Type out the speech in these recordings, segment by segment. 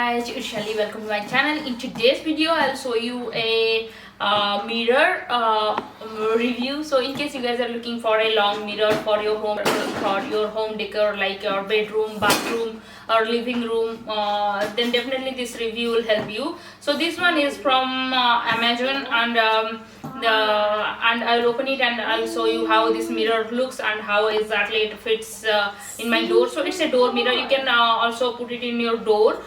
guys, it's Shelly. Welcome to my channel. In today's video I'll show you a mirror review. So in case you guys are looking for a long mirror for your home decor, like your bedroom, bathroom or living room, then definitely this review will help you. So this one is from Amazon, and I'll open it and I'll show you how this mirror looks and how exactly it fits in my door. So it's a door mirror. You can also put it in your door.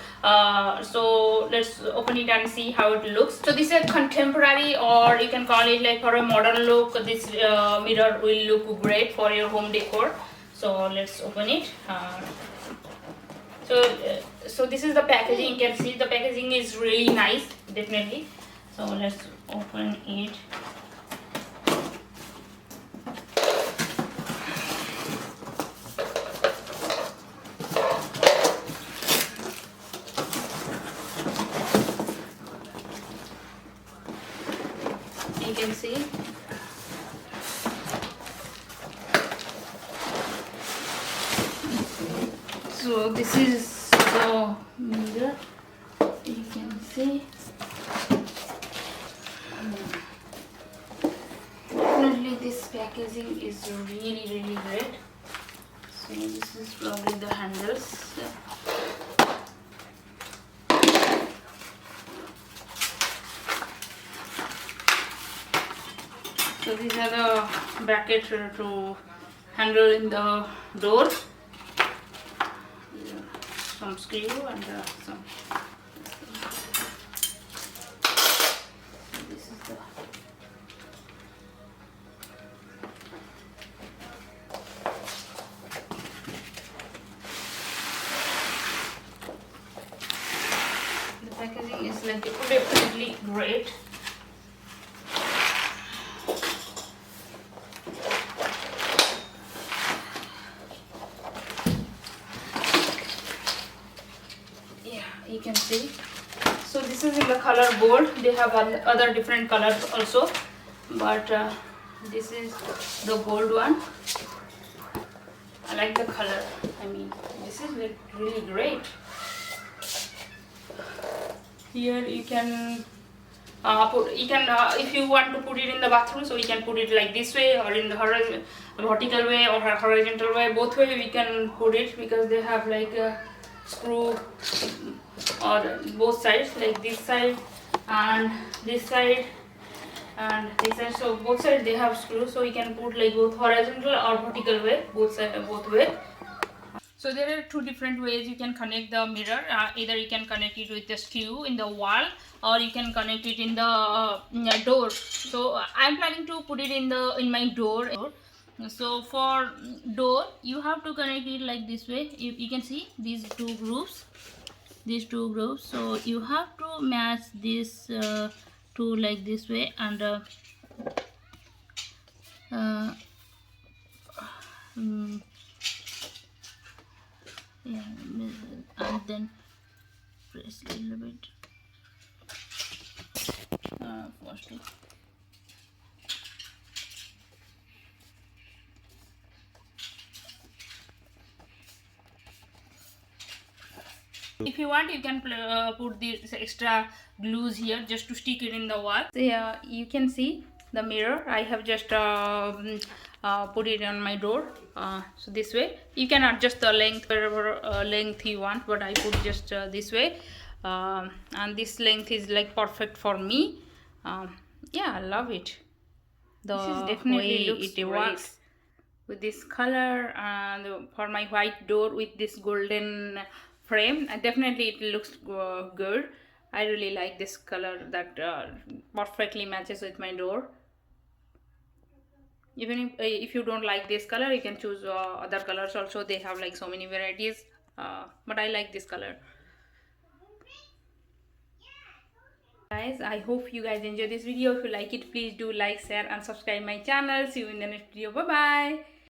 So let's open it and see how it looks. So this is a contemporary, or you can call it like for a modern look. This mirror will look great for your home decor. So let's open it. So this is the packaging. You can see the packaging is really nice, definitely. So let's open it. You can see. So this is the mirror. You can see. Definitely this packaging is really great. So this is probably the handles. So these are the brackets to handle in the door. Some screw and some. This is the. The packaging is like definitely great. You can see. So this is in the color gold. They have other different colors also, but this is the gold one. I like the color. I mean, this is really great. Here you can if you want to put it in the bathroom, so you can put it like this way, or in the vertical way or horizontal way. Both way we can put it, because they have like a screw or both sides, like this side and this side and this side. So both sides they have screws, so you can put like both horizontal or vertical way, both way. So there are two different ways you can connect the mirror. Either you can connect it with the screw in the wall, or you can connect it in the door. So I'm planning to put it in my door. So for door, you have to connect it like this way. You can see these two grooves. So you have to match this two like this way, and yeah, and then press a little bit firstly. If you want, you can put these extra glues here just to stick it in the wall. So yeah, you can see the mirror. I have just put it on my door. So this way you can adjust the length, whatever length you want, but I put just this way, and this length is like perfect for me. Yeah, I love it. This is definitely looks it works with this color, and for my white door with this golden frame, definitely it looks good. I really like this color that perfectly matches with my door. Even if you don't like this color, you can choose other colors also. They have like so many varieties, but I like this color. Guys, I hope you guys enjoy this video. If you like it, please do like, share and subscribe my channel. See you in the next video. Bye bye.